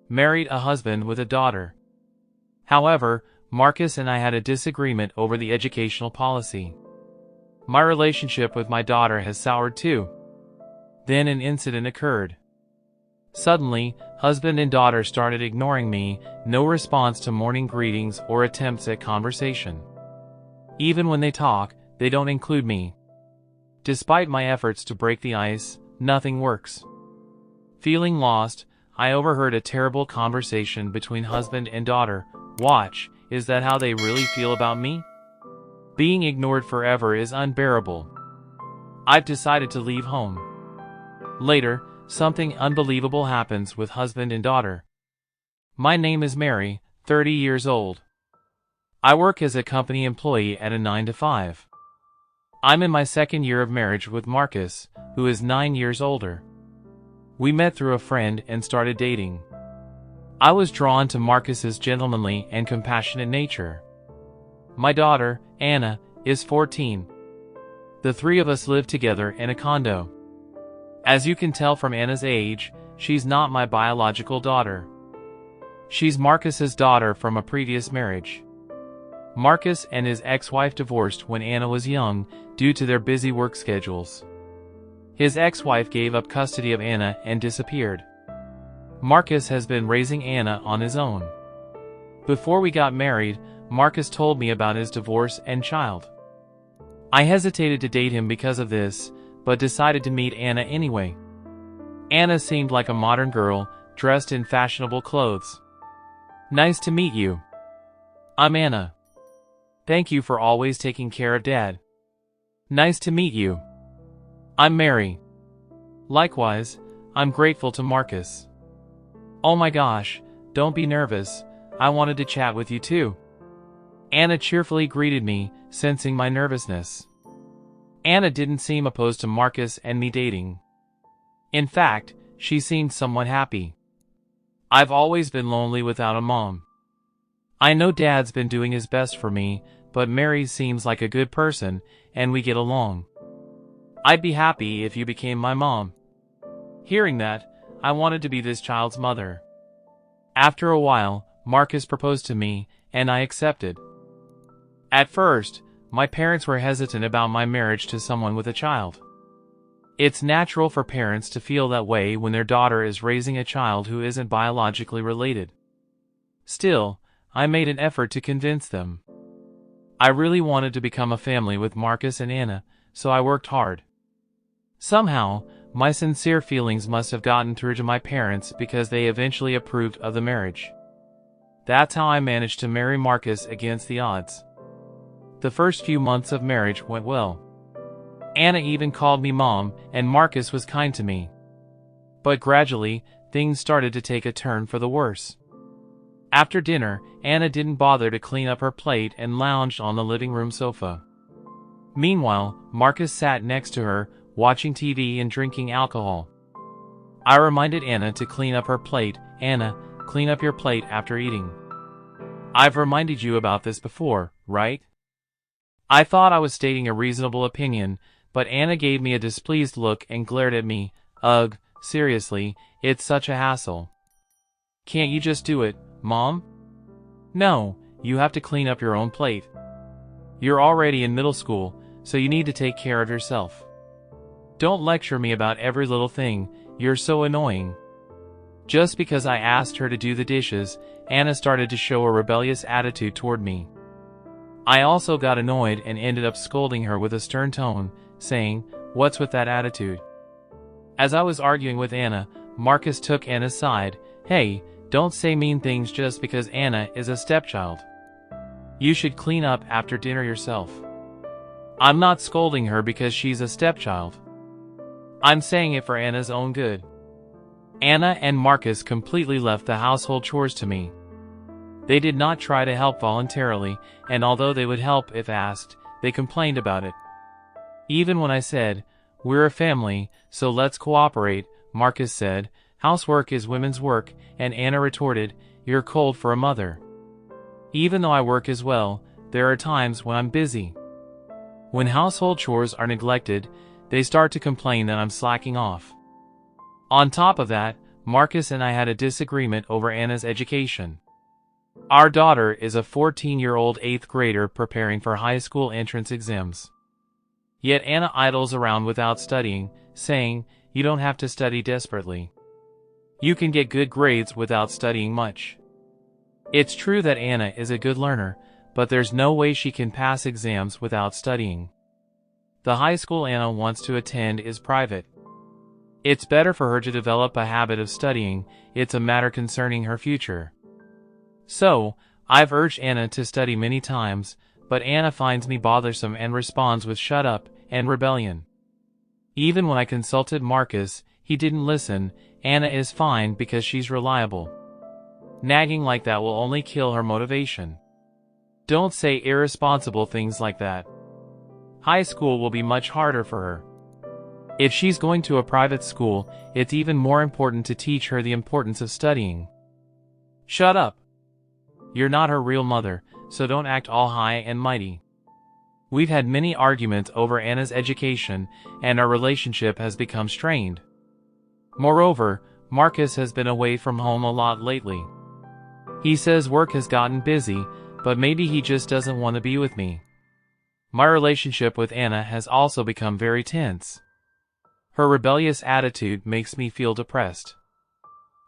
married a husband with a daughter. However, Marcus and I had a disagreement over the educational policy. My relationship with my daughter has soured too. Then an incident occurred. Suddenly, husband and daughter started ignoring me, no response to morning greetings or attempts at conversation. Even when they talk, they don't include me. Despite my efforts to break the ice, nothing works. Feeling lost, I overheard a terrible conversation between husband and daughter. Watch, is that how they really feel about me? Being ignored forever is unbearable. I've decided to leave home. Later, something unbelievable happens with husband and daughter. My name is Mary, 30 years old. I work as a company employee at a 9-to-5. I'm in my second year of marriage with Marcus, who is 9 years older. We met through a friend and started dating. I was drawn to Marcus's gentlemanly and compassionate nature. My daughter, Anna, is 14. The three of us live together in a condo. As you can tell from Anna's age, she's not my biological daughter. She's Marcus's daughter from a previous marriage. Marcus and his ex-wife divorced when Anna was young due to their busy work schedules. His ex-wife gave up custody of Anna and disappeared. Marcus has been raising Anna on his own. Before we got married, Marcus told me about his divorce and child. I hesitated to date him because of this, but decided to meet Anna anyway. Anna seemed like a modern girl, dressed in fashionable clothes. Nice to meet you. I'm Anna. Thank you for always taking care of Dad. Nice to meet you. I'm Mary. Likewise, I'm grateful to Marcus. Oh my gosh, don't be nervous, I wanted to chat with you too. Anna cheerfully greeted me, sensing my nervousness. Anna didn't seem opposed to Marcus and me dating. In fact, she seemed somewhat happy. I've always been lonely without a mom. I know Dad's been doing his best for me, but Mary seems like a good person, and we get along. I'd be happy if you became my mom. Hearing that, I wanted to be this child's mother. After a while, Marcus proposed to me, and I accepted. At first, my parents were hesitant about my marriage to someone with a child. It's natural for parents to feel that way when their daughter is raising a child who isn't biologically related. Still, I made an effort to convince them. I really wanted to become a family with Marcus and Anna, so I worked hard. Somehow, my sincere feelings must have gotten through to my parents because they eventually approved of the marriage. That's how I managed to marry Marcus against the odds. The first few months of marriage went well. Anna even called me Mom, and Marcus was kind to me. But gradually, things started to take a turn for the worse. After dinner, Anna didn't bother to clean up her plate and lounged on the living room sofa. Meanwhile, Marcus sat next to her, watching TV and drinking alcohol. I reminded Anna to clean up her plate. Anna, clean up your plate after eating. I've reminded you about this before, right? I thought I was stating a reasonable opinion, but Anna gave me a displeased look and glared at me. Ugh, seriously, it's such a hassle. Can't you just do it, Mom? No, you have to clean up your own plate. You're already in middle school, so you need to take care of yourself. Don't lecture me about every little thing, you're so annoying. Just because I asked her to do the dishes, Anna started to show a rebellious attitude toward me. I also got annoyed and ended up scolding her with a stern tone, saying, "What's with that attitude?" As I was arguing with Anna, Marcus took Anna's side. Hey, don't say mean things just because Anna is a stepchild. You should clean up after dinner yourself. I'm not scolding her because she's a stepchild. I'm saying it for Anna's own good. Anna and Marcus completely left the household chores to me. They did not try to help voluntarily, and although they would help if asked, they complained about it. Even when I said, "We're a family, so let's cooperate," Marcus said, "Housework is women's work," and Anna retorted, "You're cold for a mother." Even though I work as well, there are times when I'm busy. When household chores are neglected, they start to complain that I'm slacking off. On top of that, Marcus and I had a disagreement over Anna's education. Our daughter is a 14-year-old 8th grader preparing for high school entrance exams. Yet Anna idles around without studying, saying, "You don't have to study desperately. You can get good grades without studying much." It's true that Anna is a good learner, but there's no way she can pass exams without studying. The high school Anna wants to attend is private. It's better for her to develop a habit of studying. It's a matter concerning her future. So, I've urged Anna to study many times, but Anna finds me bothersome and responds with "shut up" and rebellion. Even when I consulted Marcus, he didn't listen. Anna is fine because she's reliable. Nagging like that will only kill her motivation. Don't say irresponsible things like that. High school will be much harder for her. If she's going to a private school, it's even more important to teach her the importance of studying. Shut up. You're not her real mother, so don't act all high and mighty. We've had many arguments over Anna's education, and our relationship has become strained. Moreover, Marcus has been away from home a lot lately. He says work has gotten busy, but maybe he just doesn't want to be with me. My relationship with Anna has also become very tense. Her rebellious attitude makes me feel depressed.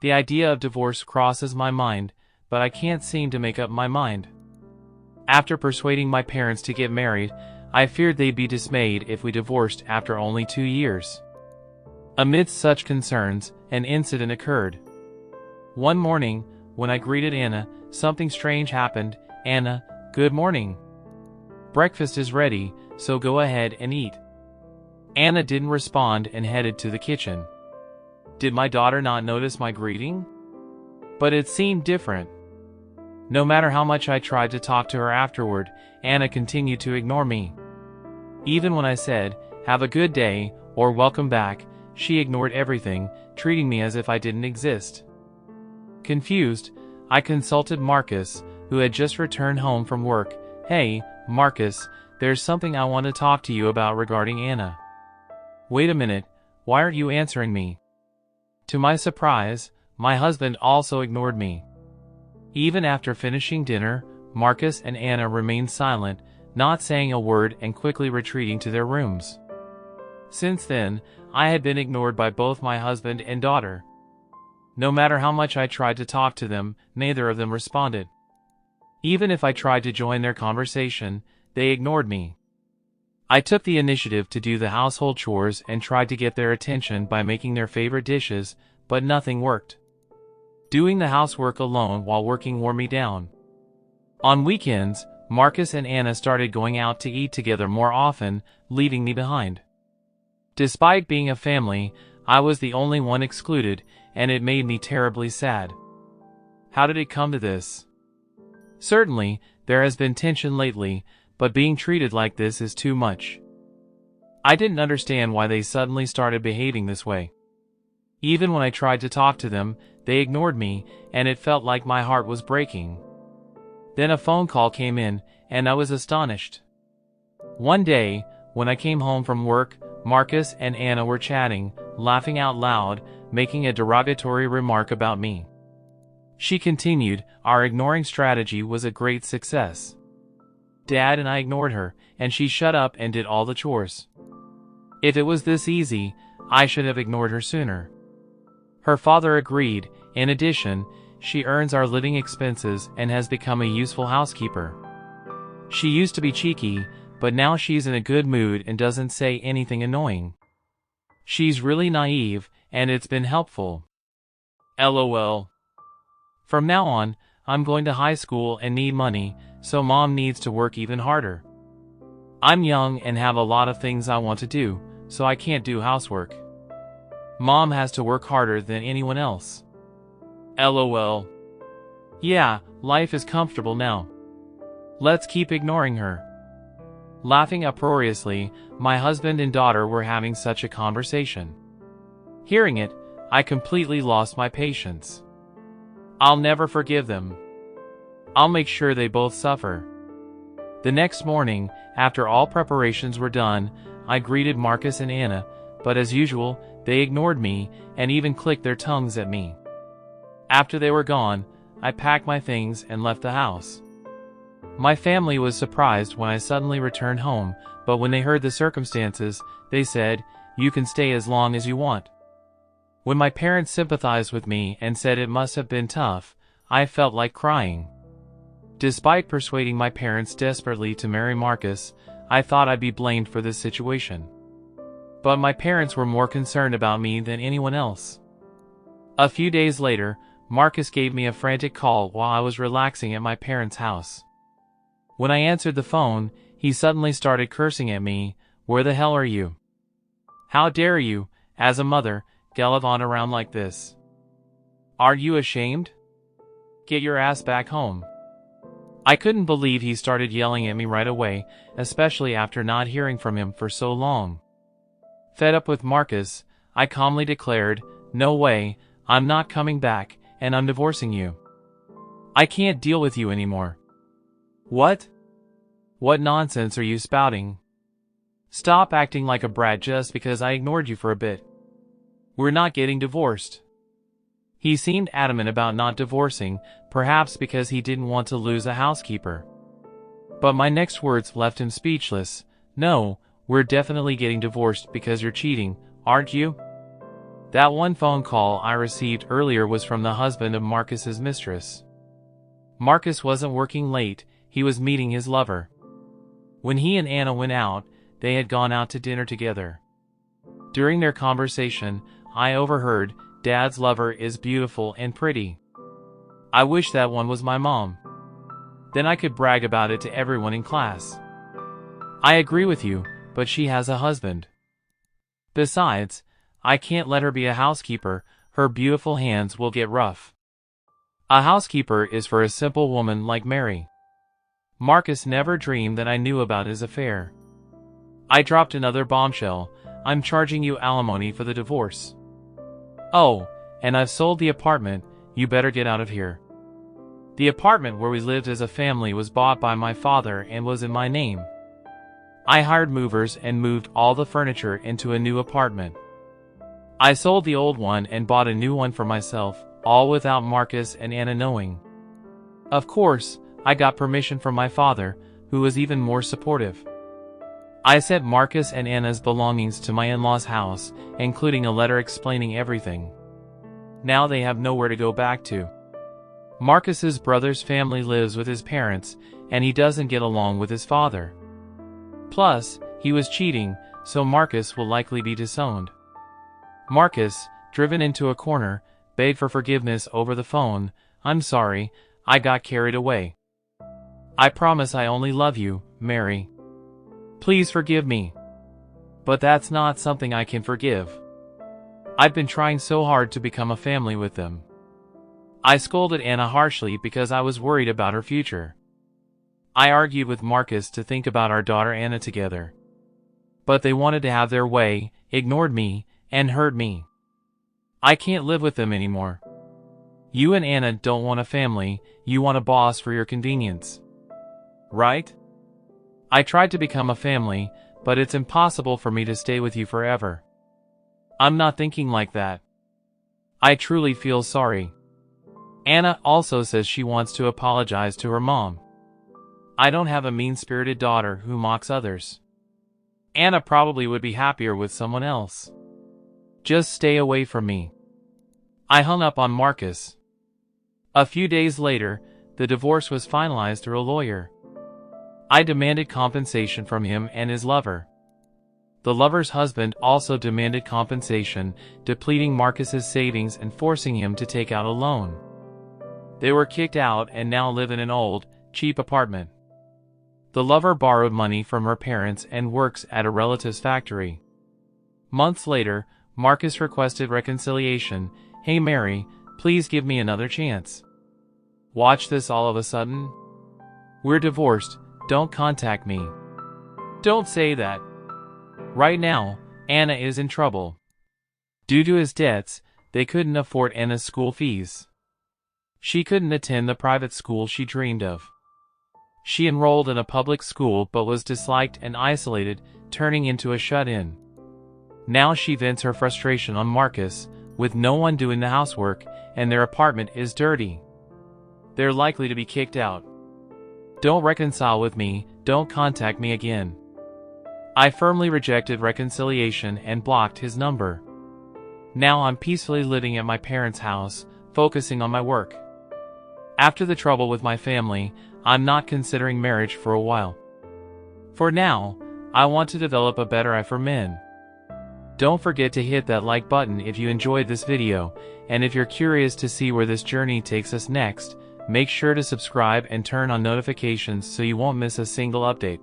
The idea of divorce crosses my mind, but I can't seem to make up my mind. After persuading my parents to get married, I feared they'd be dismayed if we divorced after only 2 years. Amidst such concerns, an incident occurred. One morning, when I greeted Anna, something strange happened. "Anna, good morning. Breakfast is ready, so go ahead and eat." Anna didn't respond and headed to the kitchen. Did my daughter not notice my greeting? But it seemed different. No matter how much I tried to talk to her afterward, Anna continued to ignore me. Even when I said, "Have a good day," or "Welcome back," she ignored everything, treating me as if I didn't exist. Confused, I consulted Marcus, who had just returned home from work. "Hey, Marcus, there's something I want to talk to you about regarding Anna." "Wait a minute, why aren't you answering me?" To my surprise, my husband also ignored me. Even after finishing dinner, Marcus and Anna remained silent, not saying a word and quickly retreating to their rooms. Since then, I had been ignored by both my husband and daughter. No matter how much I tried to talk to them, neither of them responded. Even if I tried to join their conversation, they ignored me. I took the initiative to do the household chores and tried to get their attention by making their favorite dishes, but nothing worked. Doing the housework alone while working wore me down. On weekends, Marcus and Anna started going out to eat together more often, leaving me behind. Despite being a family, I was the only one excluded, and it made me terribly sad. How did it come to this? Certainly, there has been tension lately, but being treated like this is too much. I didn't understand why they suddenly started behaving this way. Even when I tried to talk to them, they ignored me, and it felt like my heart was breaking. Then a phone call came in, and I was astonished. One day, when I came home from work, Marcus and Anna were chatting, laughing out loud, making a derogatory remark about me. She continued, "Our ignoring strategy was a great success. Dad and I ignored her, and she shut up and did all the chores. If it was this easy, I should have ignored her sooner." Her father agreed. In addition, she earns our living expenses and has become a useful housekeeper. She used to be cheeky, but now she's in a good mood and doesn't say anything annoying. She's really naive, and it's been helpful. LOL. From now on, I'm going to high school and need money, so Mom needs to work even harder. I'm young and have a lot of things I want to do, so I can't do housework. Mom has to work harder than anyone else. LOL. Yeah, life is comfortable now. Let's keep ignoring her. Laughing uproariously, my husband and daughter were having such a conversation. Hearing it, I completely lost my patience. I'll never forgive them. I'll make sure they both suffer. The next morning, after all preparations were done, I greeted Marcus and Anna, but as usual, they ignored me and even clicked their tongues at me. After they were gone, I packed my things and left the house. My family was surprised when I suddenly returned home, but when they heard the circumstances, they said, "You can stay as long as you want." When my parents sympathized with me and said it must have been tough, I felt like crying. Despite persuading my parents desperately to marry Marcus, I thought I'd be blamed for this situation. But my parents were more concerned about me than anyone else. A few days later, Marcus gave me a frantic call while I was relaxing at my parents' house. When I answered the phone, he suddenly started cursing at me. "Where the hell are you? How dare you, as a mother, gallivant around like this? Aren't you ashamed? Get your ass back home." I couldn't believe he started yelling at me right away, especially after not hearing from him for so long. Fed up with Marcus, I calmly declared, "No way, I'm not coming back, and I'm divorcing you. I can't deal with you anymore." "What? What nonsense are you spouting? Stop acting like a brat just because I ignored you for a bit. We're not getting divorced." He seemed adamant about not divorcing, perhaps because he didn't want to lose a housekeeper. But my next words left him speechless. "No, we're definitely getting divorced because you're cheating, aren't you?" That one phone call I received earlier was from the husband of Marcus's mistress. Marcus wasn't working late, he was meeting his lover. When he and Anna went out, they had gone out to dinner together. During their conversation, I overheard, "Dad's lover is beautiful and pretty. I wish that one was my mom. Then I could brag about it to everyone in class." "I agree with you, but she has a husband. Besides, I can't let her be a housekeeper, her beautiful hands will get rough. A housekeeper is for a simple woman like Mary." Marcus never dreamed that I knew about his affair. I dropped another bombshell. "I'm charging you alimony for the divorce. Oh, and I've sold the apartment, you better get out of here." The apartment where we lived as a family was bought by my father and was in my name. I hired movers and moved all the furniture into a new apartment. I sold the old one and bought a new one for myself, all without Marcus and Anna knowing. Of course, I got permission from my father, who was even more supportive. I sent Marcus and Anna's belongings to my in-laws' house, including a letter explaining everything. Now they have nowhere to go back to. Marcus's brother's family lives with his parents, and he doesn't get along with his father. Plus, he was cheating, so Marcus will likely be disowned. Marcus, driven into a corner, begged for forgiveness over the phone. "I'm sorry, I got carried away. I promise I only love you, Mary. Please forgive me." But that's not something I can forgive. I've been trying so hard to become a family with them. I scolded Anna harshly because I was worried about her future. I argued with Marcus to think about our daughter Anna together. But they wanted to have their way, ignored me, and hurt me. I can't live with them anymore. You and Anna don't want a family, you want a boss for your convenience. Right? I tried to become a family, but it's impossible for me to stay with you forever. I'm not thinking like that. I truly feel sorry. Anna also says she wants to apologize to her mom. I don't have a mean-spirited daughter who mocks others. Anna probably would be happier with someone else. Just stay away from me. I hung up on Marcus. A few days later, the divorce was finalized through a lawyer. I demanded compensation from him and his lover. The lover's husband also demanded compensation, depleting Marcus's savings and forcing him to take out a loan. They were kicked out and now live in an old, cheap apartment. The lover borrowed money from her parents and works at a relative's factory. Months later, Marcus requested reconciliation. "Hey Mary, please give me another chance." Watch this all of a sudden. "We're divorced, don't contact me." Don't say that. Right now, Anna is in trouble. Due to his debts, they couldn't afford Anna's school fees. She couldn't attend the private school she dreamed of. She enrolled in a public school but was disliked and isolated, turning into a shut-in. Now she vents her frustration on Marcus, with no one doing the housework, and their apartment is dirty. They're likely to be kicked out. Don't reconcile with me, don't contact me again. I firmly rejected reconciliation and blocked his number. Now I'm peacefully living at my parents' house, focusing on my work. After the trouble with my family, I'm not considering marriage for a while. For now, I want to develop a better eye for men. Don't forget to hit that like button if you enjoyed this video, and if you're curious to see where this journey takes us next, make sure to subscribe and turn on notifications so you won't miss a single update.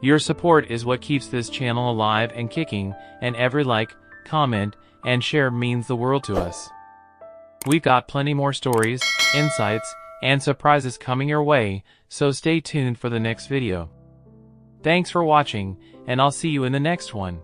Your support is what keeps this channel alive and kicking, and every like, comment, and share means the world to us. We've got plenty more stories, insights, and surprises coming your way, so stay tuned for the next video. Thanks for watching, and I'll see you in the next one.